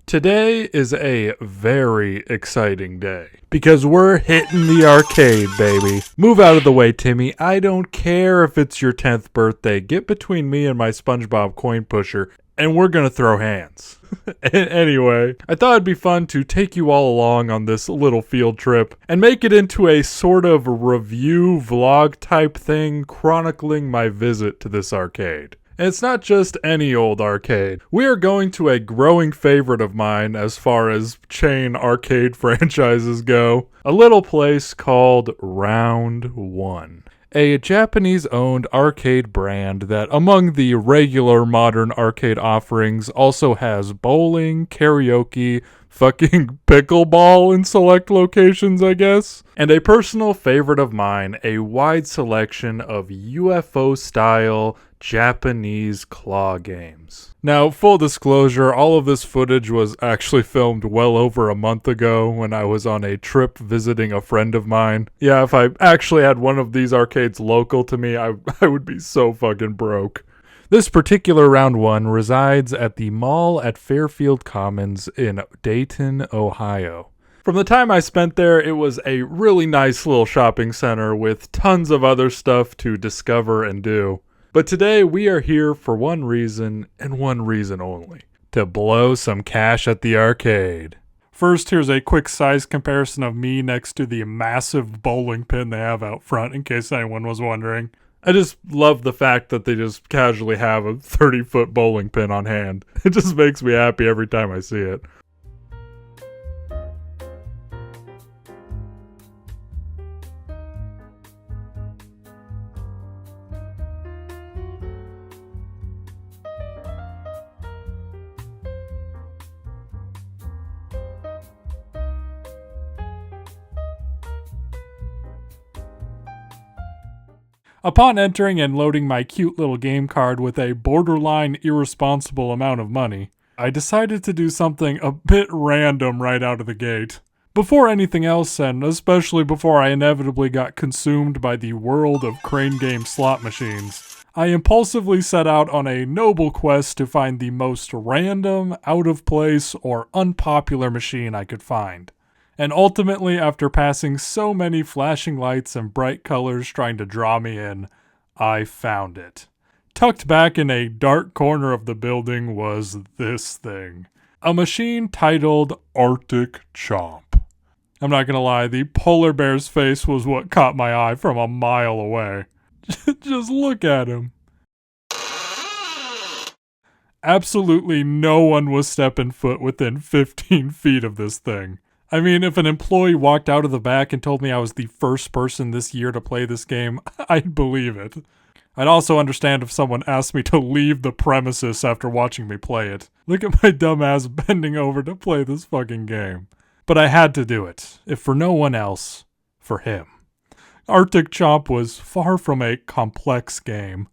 Today is a very exciting day because we're hitting the arcade, baby. Move out of the way, Timmy. I don't care if it's your 10th birthday. Get between me and my SpongeBob coin pusher, and we're gonna throw hands. Anyway, I thought it'd be fun to take you all along on this little field trip and make it into a sort of review vlog type thing chronicling my visit to this arcade. And it's not just any old arcade. We are going to a growing favorite of mine as far as chain arcade franchises go. A little place called Round One. A Japanese-owned arcade brand that, among the regular modern arcade offerings, also has bowling, karaoke, fucking pickleball in select locations, I guess. And a personal favorite of mine, a wide selection of UFO-style Japanese claw games. Now, full disclosure, all of this footage was actually filmed well over a month ago when I was on a trip visiting a friend of mine. Yeah, if I actually had one of these arcades local to me, I would be so fucking broke. This particular Round One resides at the mall at Fairfield Commons in Dayton, Ohio. From the time I spent there, it was a really nice little shopping center with tons of other stuff to discover and do. But today we are here for one reason and one reason only: to blow some cash at the arcade. First, here's a quick size comparison of me next to the massive bowling pin they have out front, in case anyone was wondering. I just love the fact that they just casually have a 30-foot bowling pin on hand. It just makes me happy every time I see it. Upon entering and loading my cute little game card with a borderline irresponsible amount of money, I decided to do something a bit random right out of the gate. Before anything else, and especially before I inevitably got consumed by the world of crane game slot machines, I impulsively set out on a noble quest to find the most random, out-of-place, or unpopular machine I could find. And ultimately, after passing so many flashing lights and bright colors trying to draw me in, I found it. Tucked back in a dark corner of the building was this thing. A machine titled Arctic Chomp. I'm not gonna lie, the polar bear's face was what caught my eye from a mile away. Just look at him. Absolutely no one was stepping foot within 15 feet of this thing. I mean, if an employee walked out of the back and told me I was the first person this year to play this game, I'd believe it. I'd also understand if someone asked me to leave the premises after watching me play it. Look at my dumb ass bending over to play this fucking game. But I had to do it, if for no one else, for him. Arctic Chomp was far from a complex game.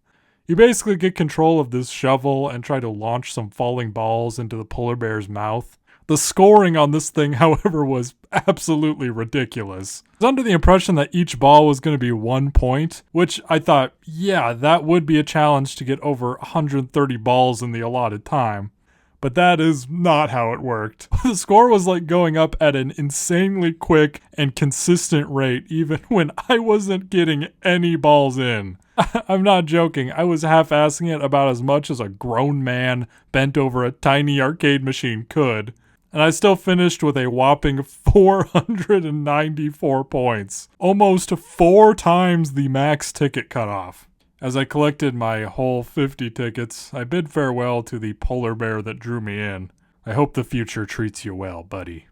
You basically get control of this shovel and try to launch some falling balls into the polar bear's mouth. The scoring on this thing, however, was absolutely ridiculous. I was under the impression that each ball was going to be 1 point, which I thought, yeah, that would be a challenge to get over 130 balls in the allotted time. But that is not how it worked. The score was like going up at an insanely quick and consistent rate, even when I wasn't getting any balls in. I'm not joking, I was half-assing it about as much as a grown man bent over a tiny arcade machine could. And I still finished with a whopping 494 points. Almost 4 times the max ticket cutoff. As I collected my whole 50 tickets, I bid farewell to the polar bear that drew me in. I hope the future treats you well, buddy.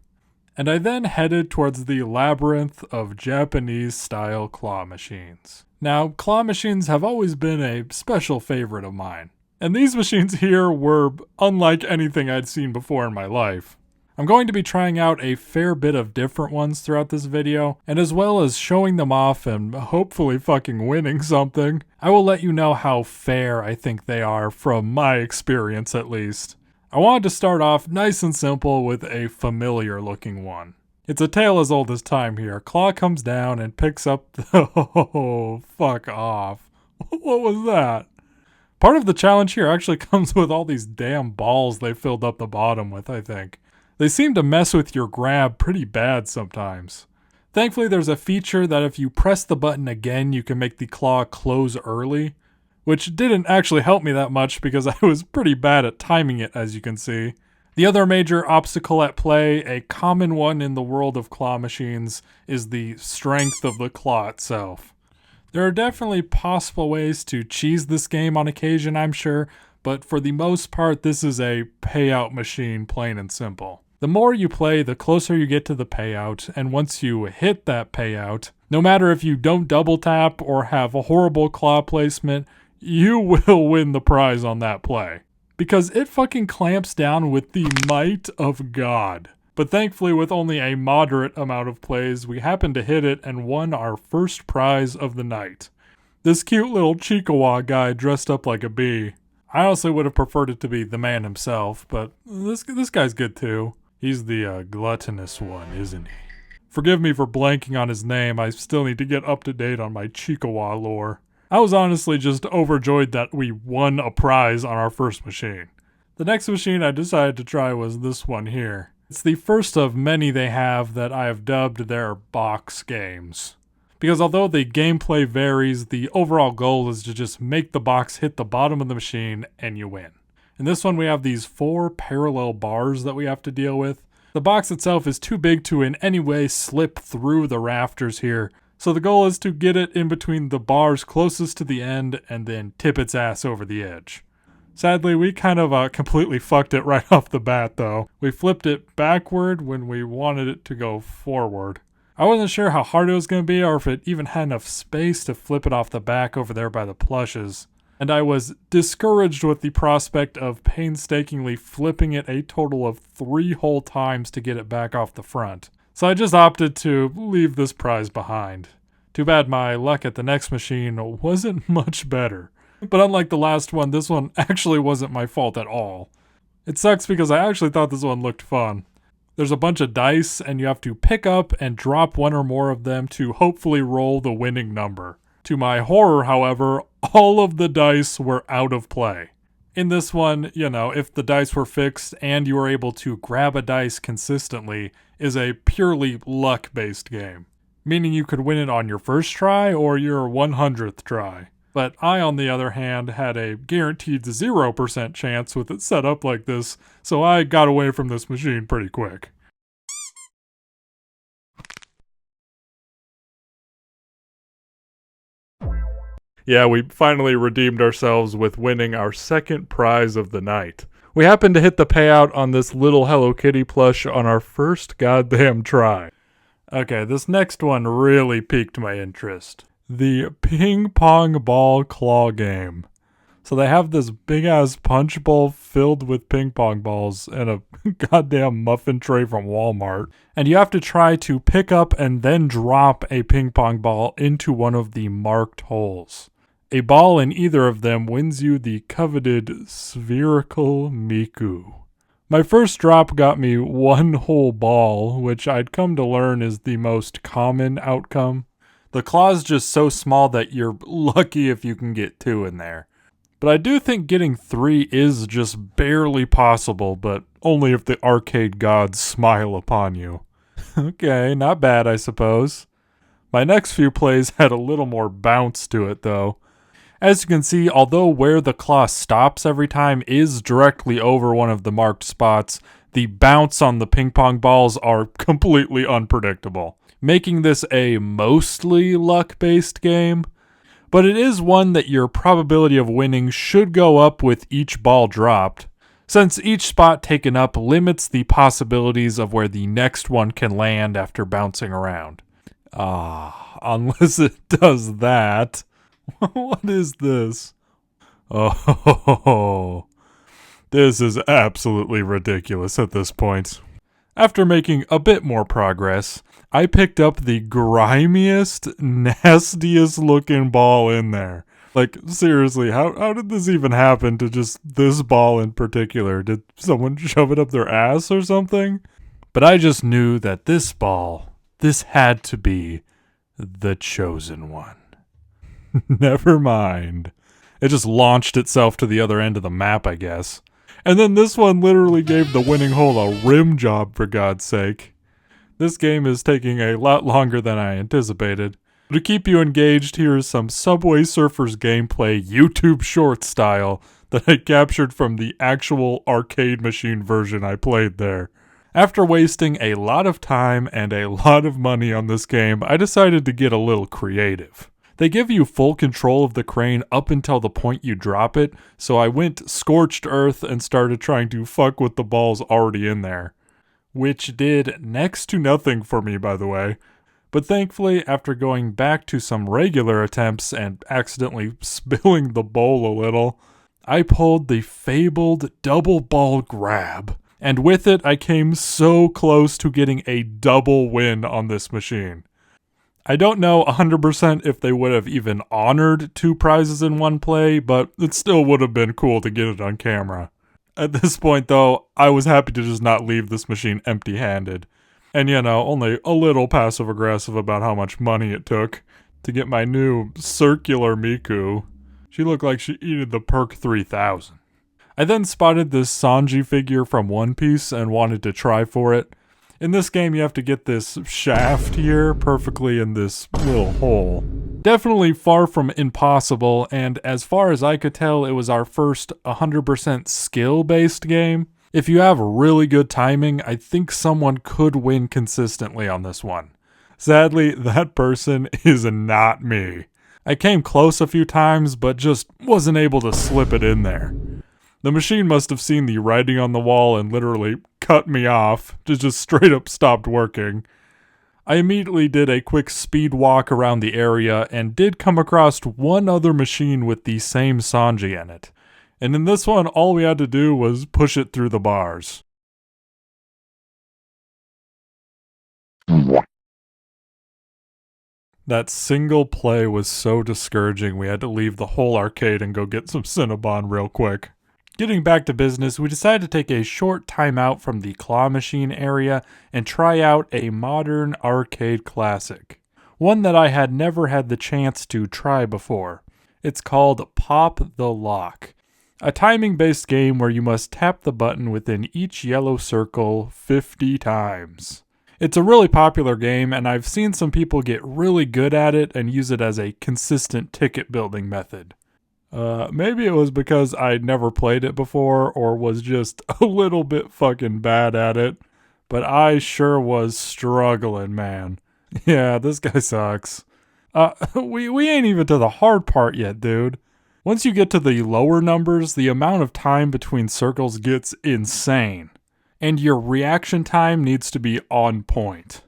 And I then headed towards the labyrinth of Japanese-style claw machines. Now, claw machines have always been a special favorite of mine. And these machines here were unlike anything I'd seen before in my life. I'm going to be trying out a fair bit of different ones throughout this video, and as well as showing them off and hopefully fucking winning something, I will let you know how fair I think they are from my experience at least. I wanted to start off nice and simple with a familiar looking one. It's a tale as old as time here. Claw comes down and picks up the... Oh, fuck off. What was that? Part of the challenge here actually comes with all these damn balls they filled up the bottom with, I think. They seem to mess with your grab pretty bad sometimes. Thankfully, there's a feature that if you press the button again, you can make the claw close early, which didn't actually help me that much because I was pretty bad at timing it, as you can see. The other major obstacle at play, a common one in the world of claw machines, is the strength of the claw itself. There are definitely possible ways to cheese this game on occasion, I'm sure, but for the most part, this is a payout machine, plain and simple. The more you play, the closer you get to the payout, and once you hit that payout, no matter if you don't double tap or have a horrible claw placement, you will win the prize on that play. Because it fucking clamps down with the might of God. But thankfully, with only a moderate amount of plays, we happened to hit it and won our first prize of the night. This cute little Chihuahua guy dressed up like a bee. I honestly would have preferred it to be the man himself, but this guy's good too. He's the gluttonous one, isn't he? Forgive me for blanking on his name, I still need to get up to date on my Chihuahua lore. I was honestly just overjoyed that we won a prize on our first machine. The next machine I decided to try was this one here. It's the first of many they have that I have dubbed their box games. Because although the gameplay varies, the overall goal is to just make the box hit the bottom of the machine and you win. In this one we have these 4 parallel bars that we have to deal with. The box itself is too big to in any way slip through the rafters here, so the goal is to get it in between the bars closest to the end and then tip its ass over the edge. Sadly, we kind of completely fucked it right off the bat though. We flipped it backward when we wanted it to go forward. I wasn't sure how hard it was going to be or if it even had enough space to flip it off the back over there by the plushes. And I was discouraged with the prospect of painstakingly flipping it a total of 3 whole times to get it back off the front. So I just opted to leave this prize behind. Too bad my luck at the next machine wasn't much better. But unlike the last one, this one actually wasn't my fault at all. It sucks because I actually thought this one looked fun. There's a bunch of dice and you have to pick up and drop one or more of them to hopefully roll the winning number. To my horror, however, all of the dice were out of play. In this one, if the dice were fixed and you were able to grab a dice consistently, is a purely luck-based game. Meaning you could win it on your first try or your 100th try. But I, on the other hand, had a guaranteed 0% chance with it set up like this, so I got away from this machine pretty quick. Yeah, we finally redeemed ourselves with winning our second prize of the night. We happened to hit the payout on this little Hello Kitty plush on our first goddamn try. Okay, this next one really piqued my interest. The ping pong ball claw game. So they have this big ass punch bowl filled with ping pong balls and a goddamn muffin tray from Walmart. And you have to try to pick up and then drop a ping pong ball into one of the marked holes. A ball in either of them wins you the coveted spherical Miku. My first drop got me 1 whole ball, which I'd come to learn is the most common outcome. The claw's just so small that you're lucky if you can get 2 in there. But I do think getting 3 is just barely possible, but only if the arcade gods smile upon you. Okay, not bad, I suppose. My next few plays had a little more bounce to it, though. As you can see, although where the claw stops every time is directly over one of the marked spots, the bounce on the ping pong balls are completely unpredictable, making this a mostly luck-based game. But it is one that your probability of winning should go up with each ball dropped, since each spot taken up limits the possibilities of where the next one can land after bouncing around. Unless it does that. What is this? Oh, this is absolutely ridiculous at this point. After making a bit more progress, I picked up the grimiest, nastiest looking ball in there. Like, seriously, how did this even happen to just this ball in particular? Did someone shove it up their ass or something? But I just knew that this ball, this had to be the chosen one. Never mind. It just launched itself to the other end of the map, I guess. And then this one literally gave the winning hole a rim job, for God's sake. This game is taking a lot longer than I anticipated. To keep you engaged, here's some Subway Surfers gameplay YouTube short style that I captured from the actual arcade machine version I played there. After wasting a lot of time and a lot of money on this game, I decided to get a little creative. They give you full control of the crane up until the point you drop it, so I went scorched earth and started trying to fuck with the balls already in there. Which did next to nothing for me, by the way. But thankfully, after going back to some regular attempts and accidentally spilling the bowl a little, I pulled the fabled double ball grab. And with it, I came so close to getting a double win on this machine. I don't know 100% if they would have even honored 2 prizes in one play, but it still would have been cool to get it on camera. At this point, though, I was happy to just not leave this machine empty-handed. And only a little passive-aggressive about how much money it took to get my new circular Miku. She looked like she needed the perk 3000. I then spotted this Sanji figure from One Piece and wanted to try for it. In this game, you have to get this shaft here perfectly in this little hole. Definitely far from impossible, and as far as I could tell, it was our first 100% skill-based game. If you have really good timing, I think someone could win consistently on this one. Sadly, that person is not me. I came close a few times, but just wasn't able to slip it in there. The machine must have seen the writing on the wall and literally cut me off, just straight up stopped working. I immediately did a quick speed walk around the area and did come across one other machine with the same Sanji in it. And in this one, all we had to do was push it through the bars. That single play was so discouraging we had to leave the whole arcade and go get some Cinnabon real quick. Getting back to business, we decided to take a short time out from the claw machine area and try out a modern arcade classic. One that I had never had the chance to try before. It's called Pop the Lock. A timing-based game where you must tap the button within each yellow circle 50 times. It's a really popular game, and I've seen some people get really good at it and use it as a consistent ticket-building method. Maybe it was because I'd never played it before or was just a little bit fucking bad at it, but I sure was struggling, man. Yeah, this guy sucks. We ain't even to the hard part yet, dude. Once you get to the lower numbers, the amount of time between circles gets insane, and your reaction time needs to be on point.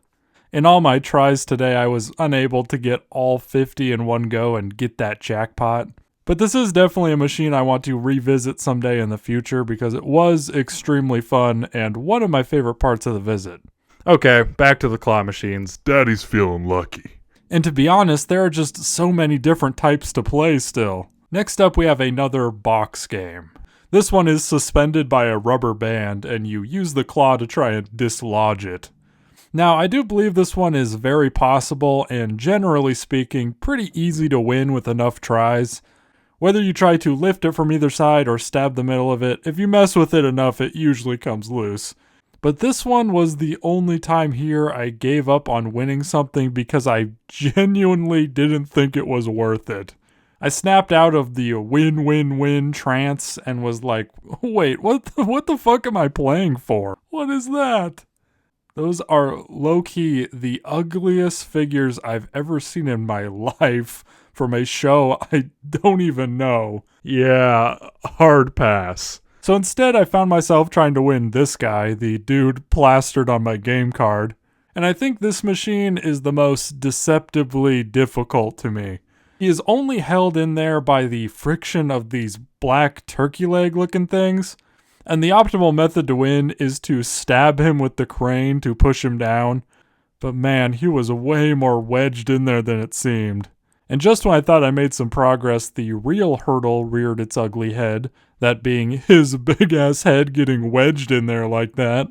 In all my tries today, I was unable to get all 50 in one go and get that jackpot. But this is definitely a machine I want to revisit someday in the future because it was extremely fun and one of my favorite parts of the visit. Okay, back to the claw machines. Daddy's feeling lucky. And to be honest, there are just so many different types to play still. Next up, we have another box game. This one is suspended by a rubber band and you use the claw to try and dislodge it. Now, I do believe this one is very possible and generally speaking, pretty easy to win with enough tries. Whether you try to lift it from either side or stab the middle of it, if you mess with it enough, it usually comes loose. But this one was the only time here I gave up on winning something because I genuinely didn't think it was worth it. I snapped out of the win-win-win trance and was like, wait, what the fuck am I playing for? What is that? Those are low-key the ugliest figures I've ever seen in my life from a show I don't even know. Yeah, hard pass. So instead I found myself trying to win this guy, the dude plastered on my game card. And I think this machine is the most deceptively difficult to me. He is only held in there by the friction of these black turkey leg looking things. And the optimal method to win is to stab him with the crane to push him down. But man, he was way more wedged in there than it seemed. And just when I thought I made some progress, the real hurdle reared its ugly head, that being his big-ass head getting wedged in there like that.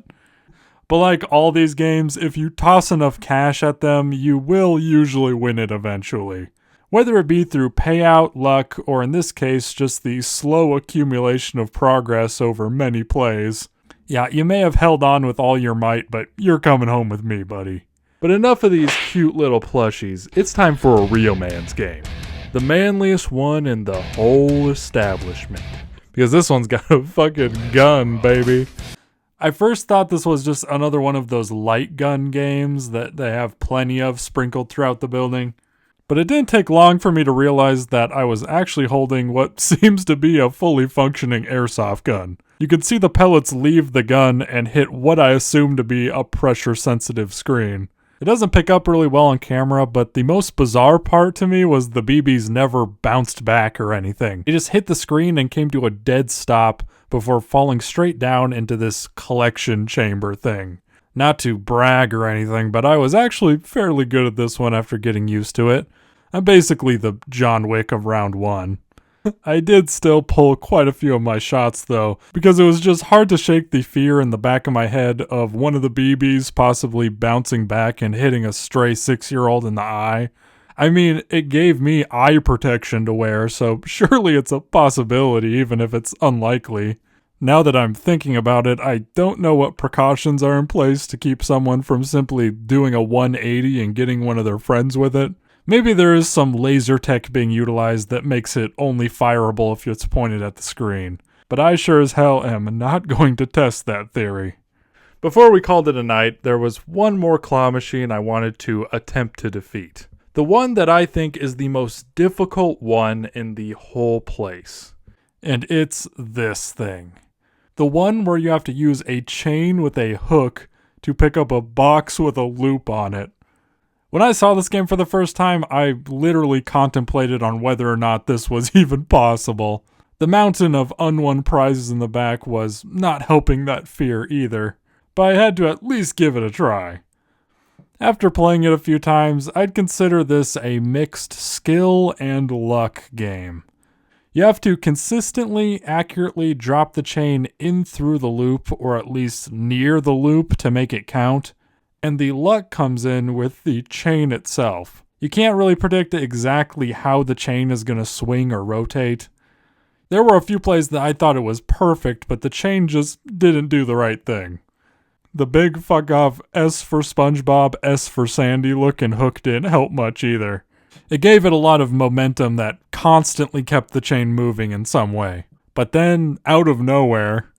But like all these games, if you toss enough cash at them, you will usually win it eventually. whether it be through payout, luck, or in this case, just the slow accumulation of progress over many plays. Yeah, you may have held on with all your might, but you're coming home with me, buddy. But enough of these cute little plushies. It's time for a real man's game. The manliest one in the whole establishment. Because this one's got a fucking gun, baby. I first thought this was just another one of those light gun games that they have plenty of sprinkled throughout the building. But it didn't take long for me to realize that I was actually holding what seems to be a fully functioning airsoft gun. You could see the pellets leave the gun and hit what I assume to be a pressure-sensitive screen. It doesn't pick up really well on camera, but the most bizarre part to me was the BBs never bounced back or anything. It just hit the screen and came to a dead stop before falling straight down into this collection chamber thing. Not to brag or anything, but I was actually fairly good at this one after getting used to it. I'm basically the John Wick of round one. I did still pull quite a few of my shots though, because it was just hard to shake the fear in the back of my head of one of the BBs possibly bouncing back and hitting a stray 6-year-old in the eye. I mean, it gave me eye protection to wear, so surely it's a possibility even if it's unlikely. Now that I'm thinking about it, I don't know what precautions are in place to keep someone from simply doing a 180 and getting one of their friends with it. Maybe there is some laser tech being utilized that makes it only fireable if it's pointed at the screen. But I sure as hell am not going to test that theory. Before we called it a night, there was one more claw machine I wanted to attempt to defeat. The one that I think is the most difficult one in the whole place. And it's this thing. The one where you have to use a chain with a hook to pick up a box with a loop on it. When I saw this game for the first time, I literally contemplated on whether or not this was even possible. The mountain of unwon prizes in the back was not helping that fear either, but I had to at least give it a try. After playing it a few times, I'd consider this a mixed skill and luck game. You have to consistently, accurately drop the chain in through the loop, or at least near the loop to make it count, and the luck comes in with the chain itself. You can't really predict exactly how the chain is going to swing or rotate. There were a few plays that I thought it was perfect, but the chain just didn't do the right thing. The big fuck off S for SpongeBob, S for Sandy looking hook didn't help much either. It gave it a lot of momentum that constantly kept the chain moving in some way. But then, out of nowhere...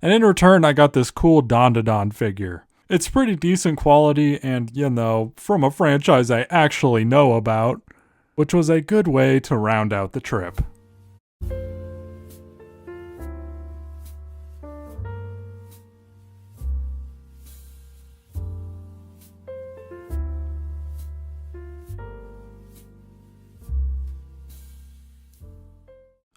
And in return, I got this cool Don figure. It's pretty decent quality and, you know, from a franchise I actually know about, which was a good way to round out the trip.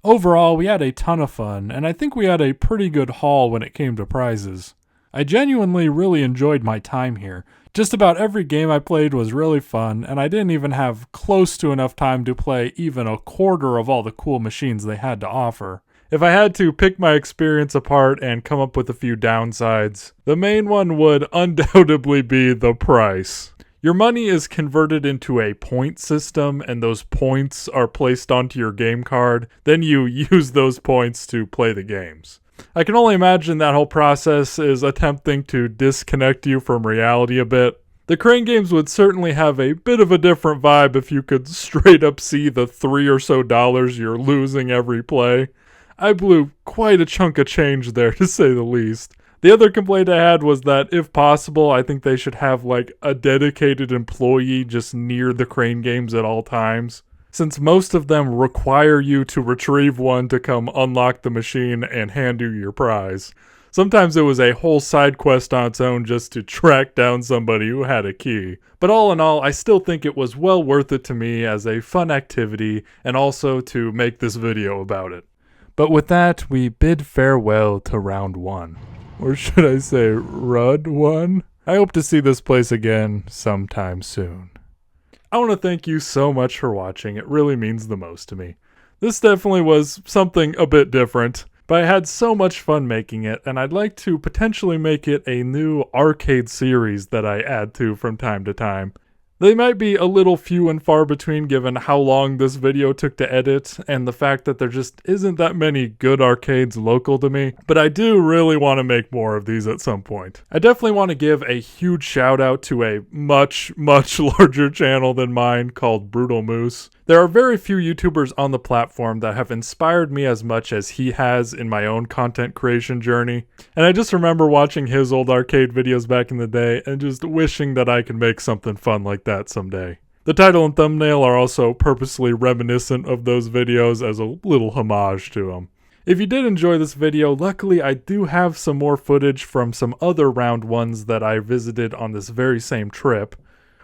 Overall, we had a ton of fun, and I think we had a pretty good haul when it came to prizes. I genuinely really enjoyed my time here. Just about every game I played was really fun, and I didn't even have close to enough time to play even a quarter of all the cool machines they had to offer. If I had to pick my experience apart and come up with a few downsides, the main one would undoubtedly be the price. Your money is converted into a point system, and those points are placed onto your game card. Then you use those points to play the games. I can only imagine that whole process is attempting to disconnect you from reality a bit. The crane games would certainly have a bit of a different vibe if you could straight up see the $3 or so you're losing every play. I blew quite a chunk of change there, to say the least. The other complaint I had was that, if possible, I think they should have like a dedicated employee just near the crane games at all times, since most of them require you to retrieve one to come unlock the machine and hand you your prize. Sometimes it was a whole side quest on its own just to track down somebody who had a key. But all in all, I still think it was well worth it to me as a fun activity and also to make this video about it. But with that, we bid farewell to round one. Or should I say, Rud 1? I hope to see this place again sometime soon. I want to thank you so much for watching. It really means the most to me. This definitely was something a bit different. But I had so much fun making it, and I'd like to potentially make it a new arcade series that I add to from time to time. They might be a little few and far between given how long this video took to edit and the fact that there just isn't that many good arcades local to me, but I do really want to make more of these at some point. I definitely want to give a huge shout out to a much larger channel than mine called Brutal Moose. There are very few YouTubers on the platform that have inspired me as much as he has in my own content creation journey. And I just remember watching his old arcade videos back in the day and just wishing that I could make something fun like that someday. The title and thumbnail are also purposely reminiscent of those videos as a little homage to them. If you did enjoy this video, luckily I do have some more footage from some other round ones that I visited on this very same trip,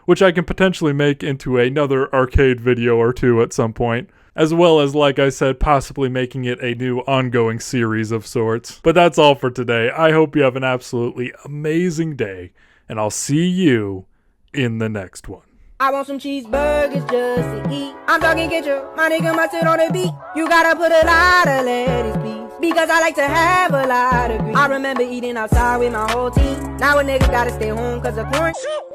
which I can potentially make into another arcade video or two at some point, as well as, like I said, possibly making it a new ongoing series of sorts. But that's all for today. I hope you have an absolutely amazing day, and I'll see you in the next one. I want some cheeseburgers just to eat. I'm talking ketchup, my nigga mustard on the beat. You gotta put a lot of lettuce, please, because I like to have a lot of grease. I remember eating outside with my whole team. Now a nigga gotta stay home cause of quarantine.